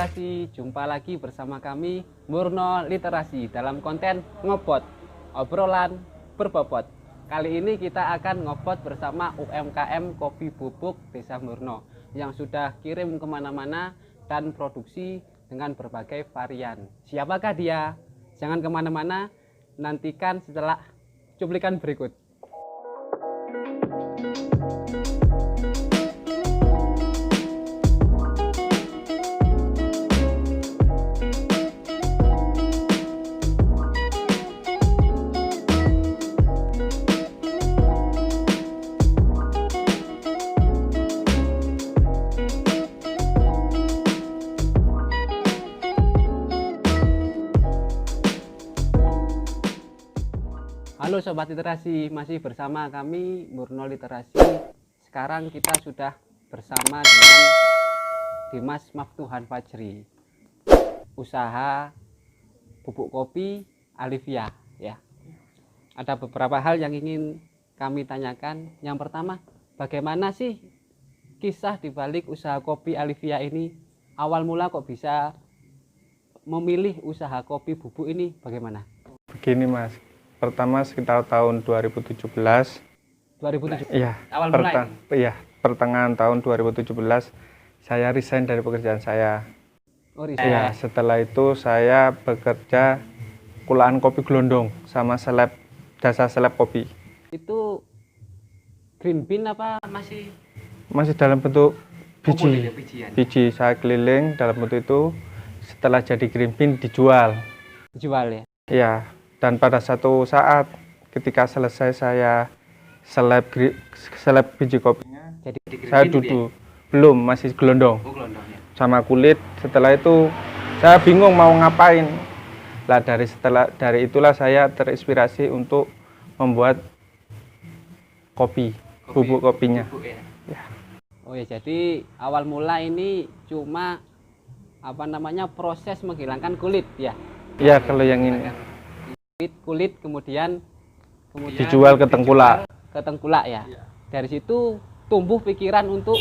Literasi, jumpa lagi bersama kami Murno Literasi dalam konten Ngobot, obrolan berbobot. Kali ini kita akan ngobot bersama UMKM Kopi Bubuk Desa Murno yang sudah kirim kemana-mana dan produksi dengan berbagai varian. Siapakah dia? Jangan kemana-mana, nantikan setelah cuplikan berikut. Halo Sobat Literasi, masih bersama kami Murno Literasi. Sekarang kita sudah bersama dengan Dimas Maftuhan Fajri, usaha bubuk kopi Alivia ya. Ada beberapa hal yang ingin kami tanyakan. Yang pertama, bagaimana sih kisah dibalik usaha kopi Alivia ini? Awal mula kok bisa memilih usaha kopi bubuk ini bagaimana? Begini Mas, pertama sekitar tahun 2017. 2017? Iya, awal mulai? Iya, pertengahan tahun 2017 saya resign dari pekerjaan saya. Oh, resign. Iya, setelah itu saya bekerja kulaan kopi gelondong sama jasa seleb kopi. Itu green bean apa masih dalam bentuk biji. Biji Saya keliling dalam bentuk itu, setelah jadi green bean dijual ya? Iya. Dan pada satu saat ketika selesai saya seleb biji kopinya, jadi saya duduk belum, masih gelondong, ya. Sama kulit. Setelah itu saya bingung mau ngapain. Lah dari itulah saya terinspirasi untuk membuat bubuk kopinya. Bubuk, ya. Oh ya, jadi awal mula ini cuma proses menghilangkan kulit ya? Iya, kalau yang ini kulit kemudian dijual ke tengkulak ya. Dari situ tumbuh pikiran untuk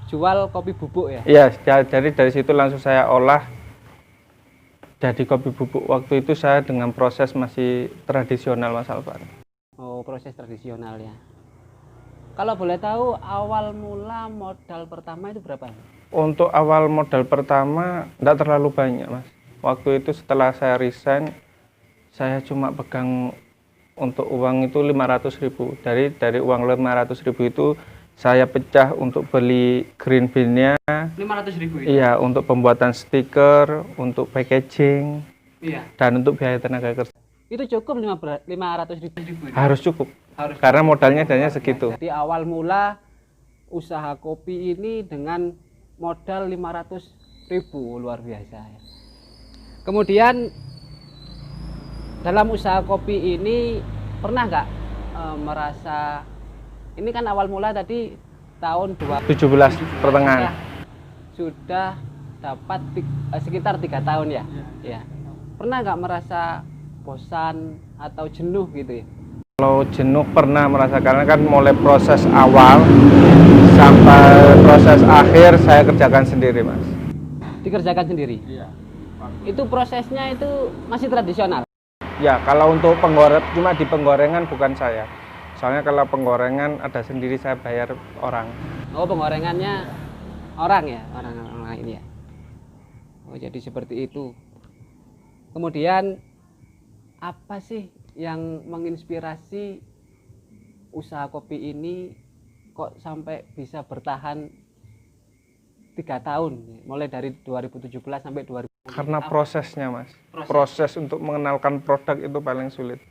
jual kopi bubuk ya? Iya, jadi dari situ langsung saya olah jadi kopi bubuk. Waktu itu saya dengan proses masih tradisional Mas Alvan. Oh, proses tradisional ya. Kalau boleh tahu awal mula modal pertama itu berapa? Untuk awal modal pertama enggak terlalu banyak Mas. Waktu itu setelah saya resign, saya cuma pegang untuk uang itu 500.000. Dari uang 500.000 itu saya pecah untuk beli green bean-nya. 500.000 itu? Iya, untuk pembuatan stiker, untuk packaging, iya, dan untuk biaya tenaga kerja. Itu cukup 500.000? Harus cukup. Karena modalnya hanya segitu. Jadi awal mula usaha kopi ini dengan modal 500.000, luar biasa ya. Kemudian dalam usaha kopi ini pernah nggak merasa, ini kan awal mula tadi tahun 2017 pertengahan sudah dapat sekitar 3 tahun ya? Ya. Pernah nggak merasa bosan atau jenuh gitu ya? Kalau jenuh pernah merasa, karena kan mulai proses awal sampai proses akhir saya kerjakan sendiri Mas. Dikerjakan sendiri? Iya. Itu prosesnya itu masih tradisional? Ya, kalau untuk cuma di penggorengan bukan saya. Soalnya kalau penggorengan ada sendiri, saya bayar orang. Oh, penggorengannya orang ya? Orang lain ya? Oh, jadi seperti itu. Kemudian apa sih yang menginspirasi usaha kopi ini kok sampai bisa bertahan 3 tahun? Mulai dari 2017 sampai 2020. Karena prosesnya Mas. Proses untuk mengenalkan produk itu paling sulit.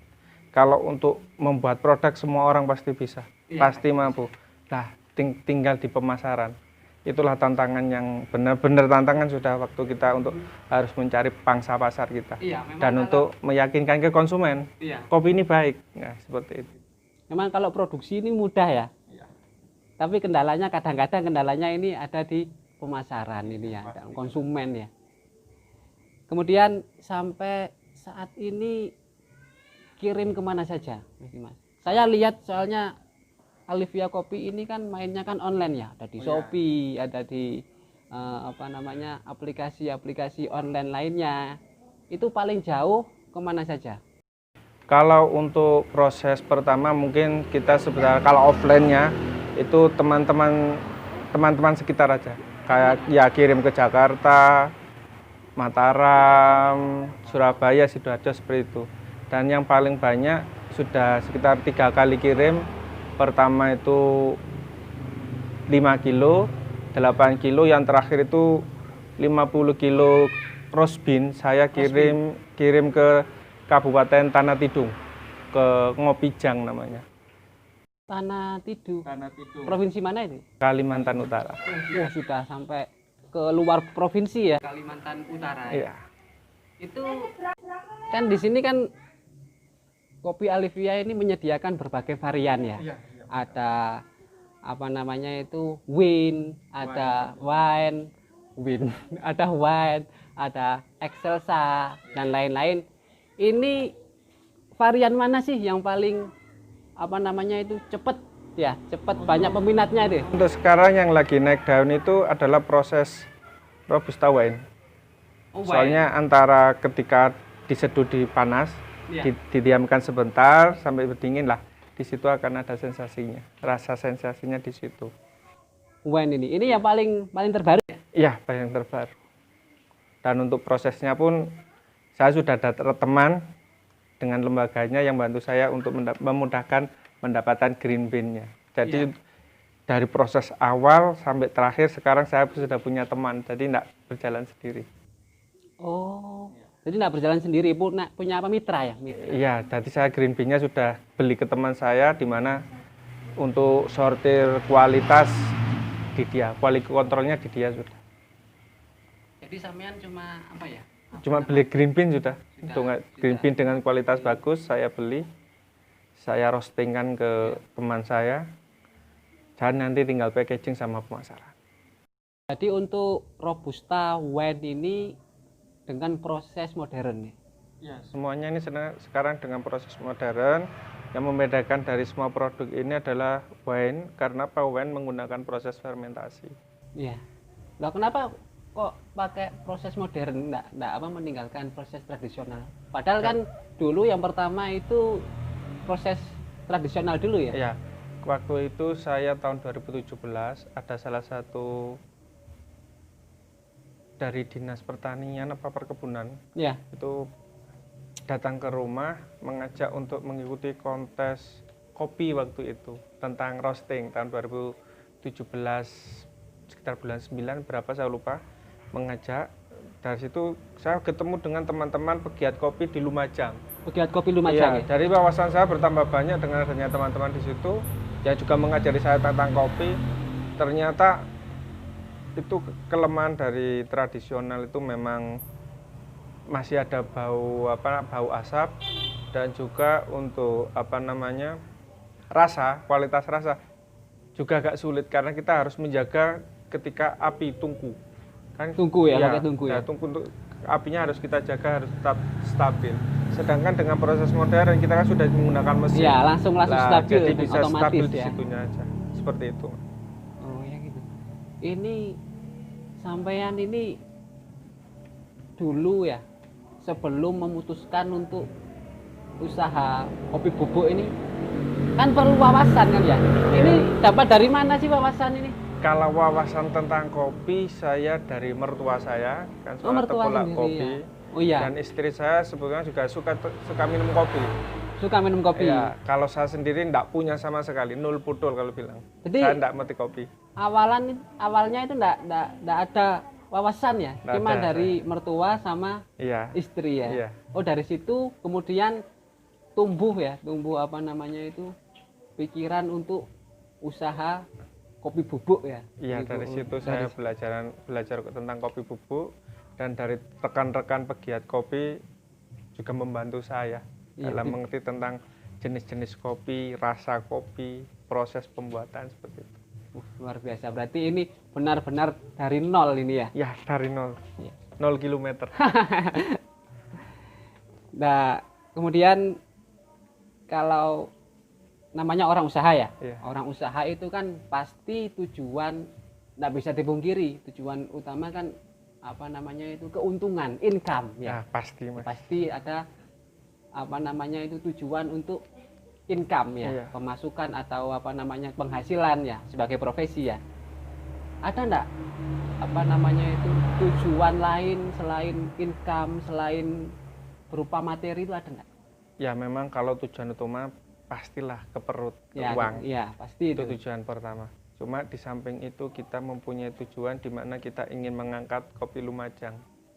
Kalau untuk membuat produk semua orang pasti bisa, pasti mampu. Nah, tinggal di pemasaran. Itulah tantangan yang benar-benar tantangan sudah waktu kita untuk harus mencari pangsa pasar kita. Dan untuk meyakinkan ke konsumen, kopi ini baik. Nah, seperti itu. Memang kalau produksi ini mudah ya? Tapi kadang-kadang kendalanya ini ada di pemasaran ini ya, konsumen ya. Kemudian sampai saat ini kirim kemana saja, Mas? Saya lihat soalnya Alivia Kopi ini kan mainnya kan online ya, ada di Shopee, ada di apa namanya, aplikasi-aplikasi online lainnya, itu paling jauh kemana saja? Kalau untuk proses pertama mungkin kita sebenarnya kalau offline-nya itu teman-teman sekitar aja. Kayak ya kirim ke Jakarta, Mataram, Surabaya, Sidoarjo seperti itu. Dan yang paling banyak sudah sekitar 3 kali kirim. Pertama itu 5 kilo, 8 kilo, yang terakhir itu 50 kilo roast bean saya kirim ke Kabupaten Tanah Tidung, ke Ngopijang namanya. Tanah Tidung. Provinsi mana itu? Kalimantan Utara. Oh, sudah sampai ke luar provinsi ya, Kalimantan Utara. Iya. Itu kan di sini kan Kopi Alivia ini menyediakan berbagai varian ya. Ada apa namanya itu win, ada wine, ada excelsa dan lain-lain. Ini varian mana sih yang paling apa namanya itu cepet ya, cepet banyak peminatnya deh? Untuk sekarang yang lagi naik daun itu adalah proses Robusta wine. Soalnya antara ketika diseduh di panas, didiamkan sebentar sampai berdingin lah, di situ akan ada sensasinya, rasa sensasinya di situ. Wine ini yang paling terbaru ya? Iya, paling terbaru. Dan untuk prosesnya pun saya sudah ada teman dengan lembaganya yang bantu saya untuk memudahkan mendapatkan green bean-nya. Jadi dari proses awal sampai terakhir sekarang saya sudah punya teman, jadi tidak berjalan sendiri. Oh, jadi tidak berjalan sendiri, punya apa, mitra ya? Iya, jadi saya green bean-nya sudah beli ke teman saya, di mana untuk sortir kualitas di dia, quality kontrolnya di dia sudah. Jadi sampean cuma apa ya? Cuma beli green bean sudah. Untuk green bean dengan kualitas bagus saya beli, saya roastingkan ke teman saya, dan nanti tinggal packaging sama pemasaran. Jadi untuk Robusta wine ini dengan proses modern nih? Ya, semuanya ini sekarang dengan proses modern. Yang membedakan dari semua produk ini adalah wine, karena wine menggunakan proses fermentasi. Iya. Lah kenapa kok pakai proses modern, enggak apa meninggalkan proses tradisional? Padahal kan dulu yang pertama itu proses tradisional dulu ya? Iya. Waktu itu saya tahun 2017 ada salah satu dari Dinas Pertanian apa Perkebunan. Ya. Itu datang ke rumah mengajak untuk mengikuti kontes kopi waktu itu tentang roasting tahun 2017 sekitar bulan 9 berapa saya lupa, mengajak. Dari situ saya ketemu dengan teman-teman pegiat kopi di Lumajang. Pegiat kopi Lumajang ya? Dari wawasan saya bertambah banyak dengan adanya teman-teman di situ yang juga mengajari saya tentang kopi. Ternyata itu kelemahan dari tradisional itu memang masih ada bau asap, dan juga untuk kualitas rasa juga agak sulit karena kita harus menjaga ketika api tungku kan, pakai tungku ya. Tungku untuk apinya harus kita jaga, harus tetap stabil. Sedangkan dengan proses modern kita kan sudah menggunakan mesin. Ya, langsung stabil, jadi bisa otomatis stabil ya. Di situnya aja. Seperti itu. Oh ya gitu. Ini sampean ini dulu ya, sebelum memutuskan untuk usaha kopi bubuk ini kan perlu wawasan kan ya? Ini dapat dari mana sih wawasan ini? Kalau wawasan tentang kopi saya dari mertua saya, kan soal tengkolak kopi. Ya? Oh iya. Dan istri saya sebetulnya juga suka minum kopi. Suka minum kopi? Ya, kalau saya sendiri enggak punya sama sekali, nul putul kalau bilang. Jadi, saya enggak ngerti kopi. Awalnya itu enggak ada wawasan ya? Cuma dari mertua sama istri ya? Iya. Oh, dari situ kemudian tumbuh pikiran untuk usaha kopi bubuk ya? Iya, dari situ saya belajar tentang kopi bubuk, dan dari rekan-rekan pegiat kopi juga membantu saya dalam mengerti tentang jenis-jenis kopi, rasa kopi, proses pembuatan seperti itu. Luar biasa, berarti ini benar-benar dari nol ini ya? Ya, dari nol. 0 kilometer. Nah, kemudian kalau namanya orang usaha ya? Orang usaha itu kan pasti tujuan nggak bisa dipungkiri tujuan utama kan apa namanya itu keuntungan, income ya. Nah, pasti Mas. Pasti ada apa namanya itu tujuan untuk income ya, Iya. pemasukan atau apa namanya penghasilan ya sebagai profesi ya. Ada enggak apa namanya itu tujuan lain selain income, selain berupa materi itu ada enggak? Ya memang kalau tujuan utama pastilah ke perut, ke Ya, uang. ya pasti Itu itu. tujuan pertama. Cuma di samping itu kita mempunyai tujuan di mana kita ingin mengangkat Kopi Lumajang.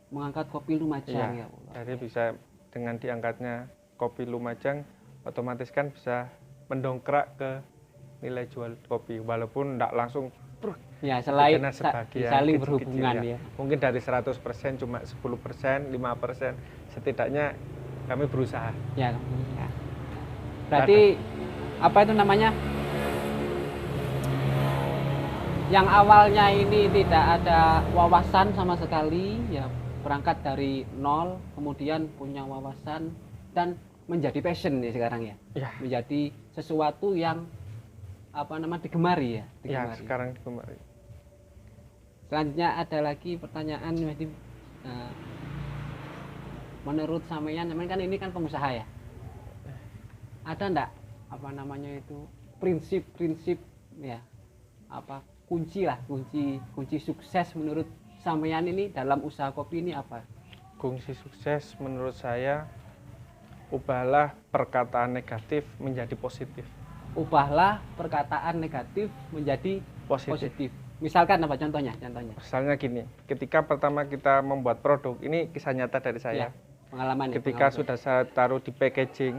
Mengangkat Kopi Lumajang ya, Iya. Allah. Jadi bisa dengan diangkatnya Kopi Lumajang, otomatis kan bisa mendongkrak ke nilai jual kopi, walaupun tidak langsung Ya selain karena sebagian saling kecil-kecil berhubungan ya. ya. Mungkin dari 100% cuma 10%, 5%, setidaknya kami berusaha. Ya, ya. Berarti apa itu namanya? Yang awalnya ini tidak ada wawasan sama sekali, ya berangkat dari nol, kemudian punya wawasan dan menjadi passion ya sekarang ya. Ya, Menjadi sesuatu yang apa namanya digemari ya. ya Digemari. sekarang kemarin. Selanjutnya ada lagi pertanyaan Mas Dim. Menurut sampean kan ini kan pengusaha ya. Ada enggak apa namanya itu prinsip-prinsip ya apa kunci sukses menurut sampean ini dalam usaha kopi ini apa? Kunci sukses menurut saya, ubahlah perkataan negatif menjadi positif. Ubahlah perkataan negatif menjadi positif. Misalkan apa contohnya? Misalnya gini, ketika pertama kita membuat produk, ini kisah nyata dari saya. Ya, pengalaman ya, Ketika pengalaman. sudah saya taruh di packaging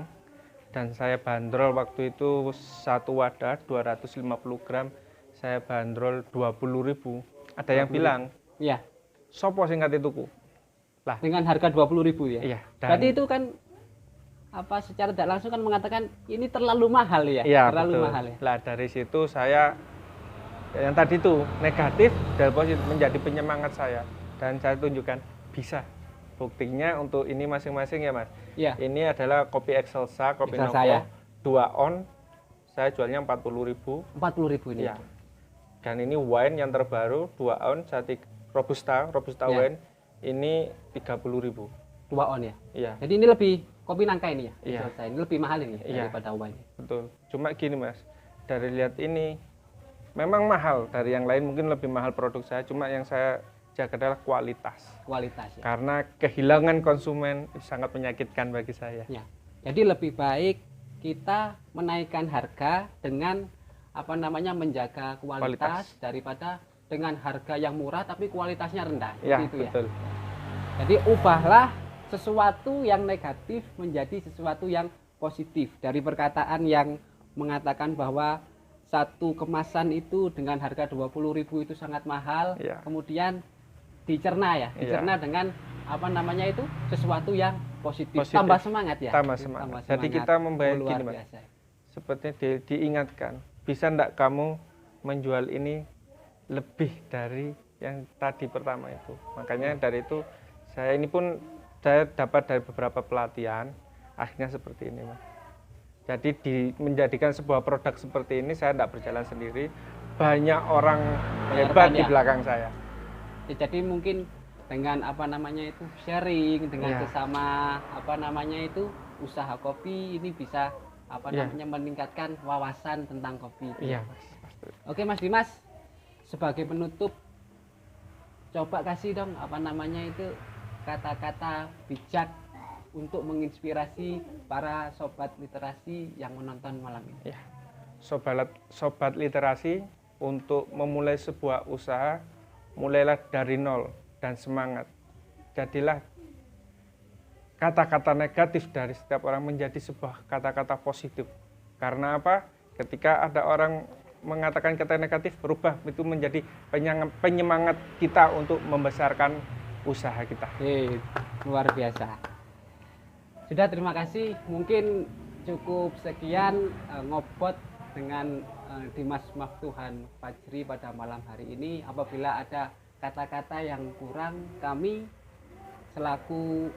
dan saya bandrol waktu itu satu wadah 250 gram, saya bandrol 20.000. Ada yang 20.000. bilang, Ya, sopo sing kate tuku. Lah, dengan harga 20.000 ya. iya. Berarti itu kan apa secara tidak langsung kan mengatakan ini terlalu mahal ya. Iya, terlalu betul. mahal ya. Lah dari situ saya yang tadi itu negatif dan positif menjadi penyemangat saya, dan saya tunjukkan bisa. Buktinya untuk ini masing-masing ya Mas. Iya. Ini adalah kopi Excelsa, kopi Excelsa Noko, ya. 2 on. Saya jualnya 40.000. 40.000 ini. Ya. Dan ini wine yang terbaru 2 on, Robusta Ya. wine ini 30.000. 2 on ya. Iya, Jadi ini lebih kopi nangka ini ya. Iya. Excelsa ini lebih mahal ini Iya. daripada wine. betul. Cuma gini Mas, dari lihat ini memang mahal, dari yang lain mungkin lebih mahal produk saya, cuma yang saya jaga adalah kualitas. Kualitas ya. Karena kehilangan konsumen itu sangat menyakitkan bagi saya. Ya. Jadi lebih baik kita menaikkan harga dengan apa namanya menjaga kualitas daripada dengan harga yang murah tapi kualitasnya rendah. Ya, Seperti itu betul. ya. Jadi ubahlah sesuatu yang negatif menjadi sesuatu yang positif. Dari perkataan yang mengatakan bahwa satu kemasan itu dengan harga 20.000 itu sangat mahal, Ya. kemudian dicerna ya, dicerna dengan apa namanya itu sesuatu yang positif. Positif. Tambah semangat ya. Tambah semangat. Jadi kita membayar luar gini Mas, biasa. sepertinya diingatkan, bisa enggak kamu menjual ini lebih dari yang tadi pertama itu. Makanya dari itu saya dapat dari beberapa pelatihan, akhirnya seperti ini Mas. Jadi menjadikan sebuah produk seperti ini saya tidak berjalan sendiri, banyak orang hebat di ya. belakang saya. Ya, jadi mungkin dengan apa namanya itu sharing dengan Ya. sesama apa namanya itu usaha kopi ini bisa apa Ya. namanya meningkatkan wawasan tentang kopi. Iya Mas. Pasti. Oke Mas Dimas, sebagai penutup coba kasih dong apa namanya itu kata-kata bijak untuk menginspirasi para sobat literasi yang menonton malam ini. Ya. Sobat literasi, untuk memulai sebuah usaha, mulailah dari nol dan semangat. Jadilah kata-kata negatif dari setiap orang menjadi sebuah kata-kata positif. Karena apa? Ketika ada orang mengatakan kata negatif, berubah itu menjadi penyemangat kita untuk membesarkan usaha kita. Luar biasa. Sudah, terima kasih. Mungkin cukup sekian ngobot dengan Dimas Maftuhan Fajri pada malam hari ini. Apabila ada kata-kata yang kurang, kami selaku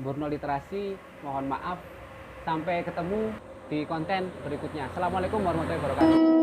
Borno Literasi mohon maaf. Sampai ketemu di konten berikutnya. Assalamualaikum warahmatullahi wabarakatuh.